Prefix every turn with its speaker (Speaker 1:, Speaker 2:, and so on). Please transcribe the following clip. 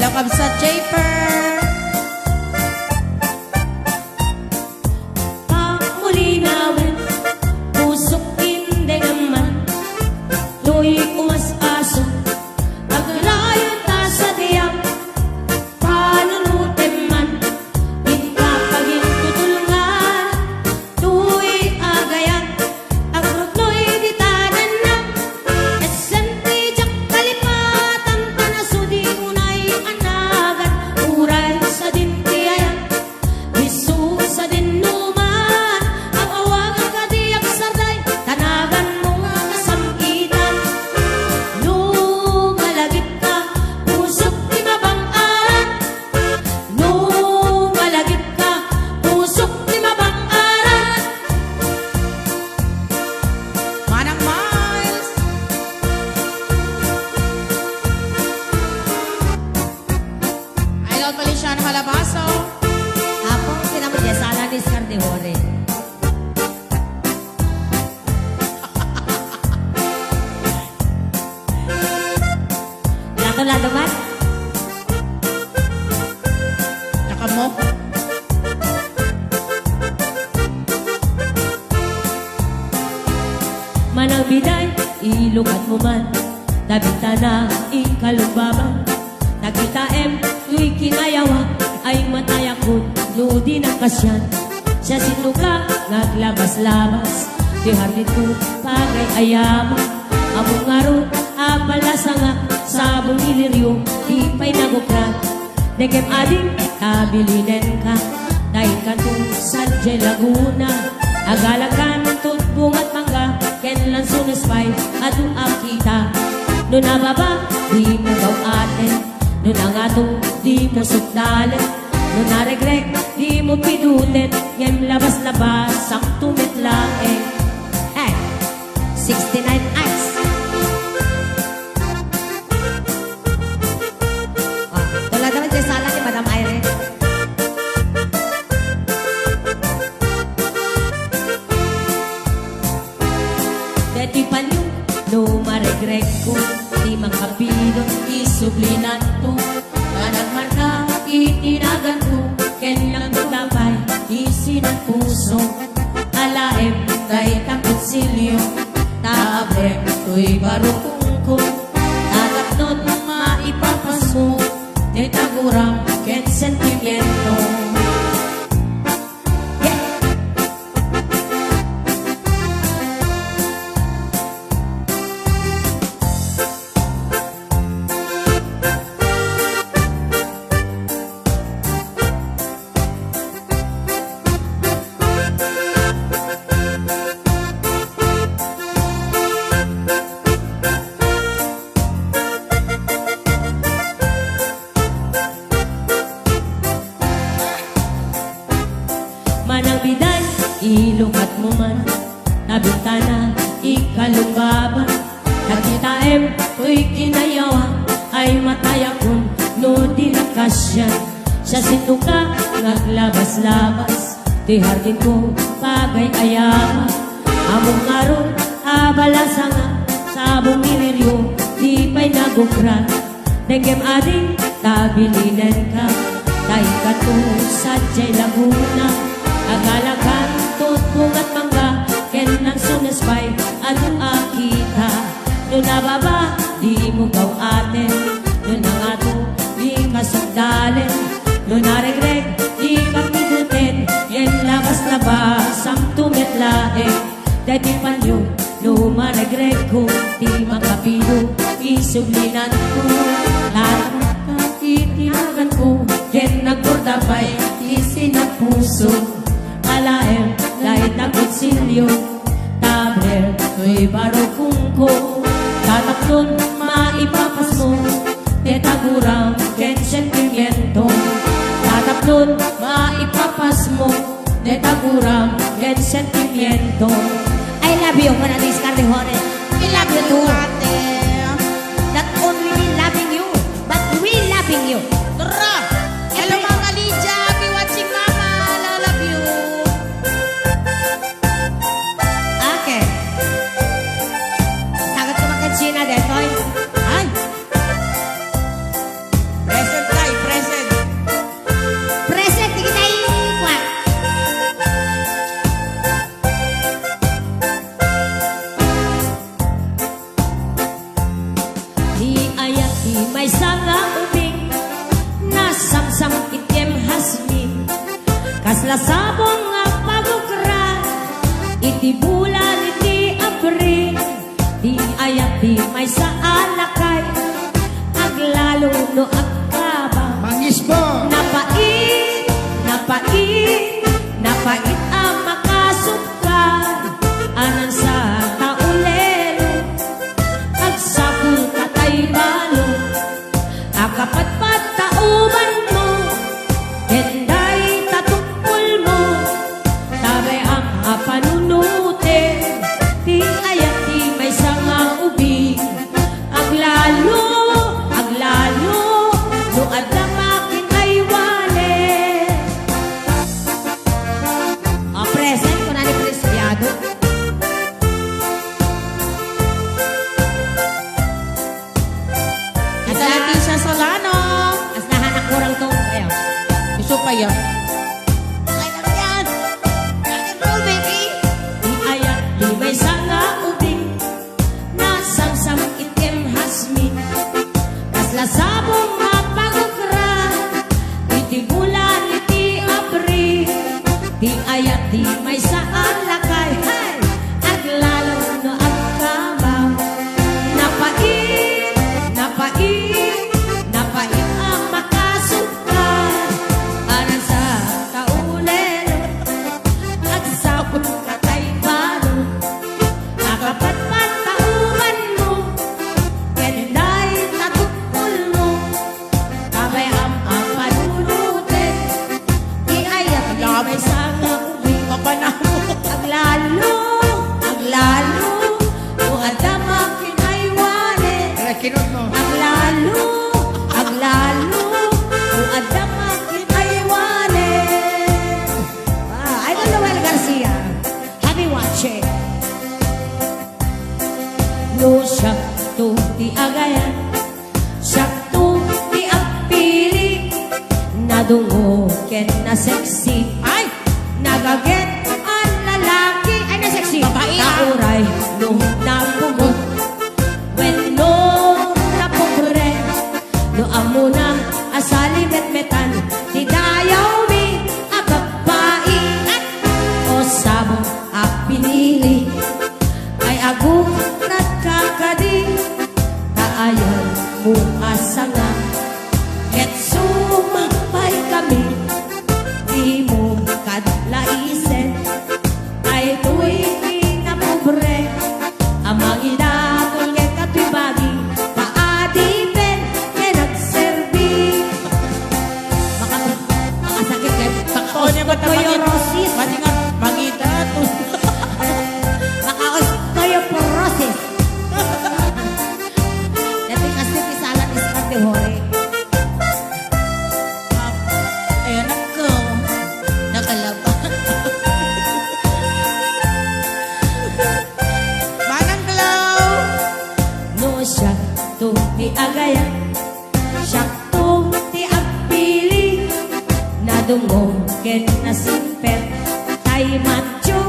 Speaker 1: Hello, Kabsa Japer.
Speaker 2: Pakulinawin, pusok hindi naman, luhi umas-aso, paglayo ta sa diyang, panunutin man, ikapagin tutulungan, luhi agayan, ang rutloy di tanan na, esenti jak kalipatan, tanasudi unay anagan, uray sa dintiayan, bisu sa dinuman, ang awag ang kadiyak sarday, tanagan mo nga kasamkitan. Lumalagip ka, pusok di mabang-aran. Lumalagip ka, pusok di mabang-aran.
Speaker 1: Manang Miles. Hello, Feliciano Halabaso.
Speaker 2: Ako, sinamudya sana ni Scardihore. Lato-lato man?
Speaker 1: Tsaka mo.
Speaker 2: Manang biday, ilukat mo man, nabita na ikalumbaban. Nagkitaem, tuy kinayawa, ay mataya ko, ludi ng kasyan. Siya sinuka, naglabas-labas, di harnit ko, pagay ayama. Among aron, apalasa nga, sabong iliryo, di pa'y nagukrat. Degem ading, kabilinen ka, dahil ka to sa J. Laguna. Agalakan, tutbong at mangga, kenlan sunuspay, at akita. No nababa, di mo gaw atin, no nangato, di mo sukdalen, no naregrek, di mo pidutin, ngem labas-labas, ang tumitlae. Hey, 69 Ice. Wala naman siya sala ni Madam Irene. Dati panyo, no maregrek ko, di makapino, isublinan ko. Managmarka, itinagan ko, kenlang tutapay, isinang puso. Alaem, kahit ang konsilyo, taabrek, to'y barukong ko. Tataknot, maipapaso, netaguram, ken sentimiento. Manang biday, ilukat mo man, nabintana, ikalumbaban. Nagkitaem, ko'y kinayawa, ay matayakon, no di nakasyan. Siya sinuka, naglabas-labas, di hardin ko, pagay ayama. Among aron, abalasa nga, sabong miliryo, di pa'y nagukrat. Dengem ading, tabilinen ka, dahil ka to sa J. Laguna. Agalakan, tutbong at mangga, kenang sunaspay, at akita. No nababa, di mo gaw atin, no nangato, di kasagdalen. No naregreg, di kapidutin, yen labas-labas, ang tumitlae. Dati panyo, no maregreg ko, di makapido, isublinan ko. Lahat itinagan ko, yen nagkordabay, isinapuso. Alaem, kahit ang konsilyo, tabler, to'y barukong ko. Tatakton, maipapas mo, tetaguram, ken sentimiento. Tatakton, maipapas mo, tetaguram, ken sentimiento. I love you, Manang Scardihore. We love you too. Not only we loving you, but we loving you.
Speaker 1: Tara! Hello, Mama Lydia. Happy watching, Mama. I love you.
Speaker 2: Okay. Sagot ko China detoy.
Speaker 1: Ay! Present ka
Speaker 2: nga ubing nasamsam itim hasmin kasla sabong nga pagukran iti bulan iti Abril di ayat di may sa alakay aglalo no agkabang
Speaker 3: Mangis po.
Speaker 2: napait napait napait ang makasukar anan sa taulero agsapul katay balo akapatpat tauban mo kenday tatupul mo tabe ang apanunute di ayat di may sanga ubi aglalo no adamakin ay wale present ko na ni Cristiado
Speaker 1: Asa Leticia Solano.
Speaker 2: as nahanak kurang to ayaw
Speaker 1: Gusto pa yan. Okay lang yan. Rock and roll, baby.
Speaker 2: di ayat di may sanga ubing nasamsam itim hasmin kasla sabong nga pagukran iti bulan iti Abril di ayat di may saan lakay hey! aglalo no agkabaw napait napait ang makasukar anan sa taulero agsapon katay balo nakapatpat tauman mo kenday tatupul mo kabay ang apanunute di ayat di may sanga uwi
Speaker 1: Mabanamo.
Speaker 2: aglalo o adamakin ay wale
Speaker 3: Kinot mo.
Speaker 2: aglalo o adamakin ay wale Idol Noel Garcia happy watching no siya to di agayan siya to di agpili nadungo ken na sexy
Speaker 1: Ay!
Speaker 2: nagaget ang lalaki ay na sexy
Speaker 1: Babae, ah.
Speaker 2: kauray no napugot when no napobre no amo na asali metmetan di dayaw mi agapai at o sabong apinili ay aguk nagkakadi taayan mo asanga ket sumapay kami di mo kadlaisen ay tuwing na pobre amang inatol kay katibagi paadipen kay nagserbi makasakit kay
Speaker 1: O niya ba
Speaker 2: osteoporosis
Speaker 1: Pati nga, mangita to.
Speaker 2: osteoporosis dati kasi kisalan is katihore
Speaker 1: Ayan ako. Nakalaban. Manang Glow.
Speaker 2: no siya to di agayan siya to di agpili nadungong ken na simpet tay macho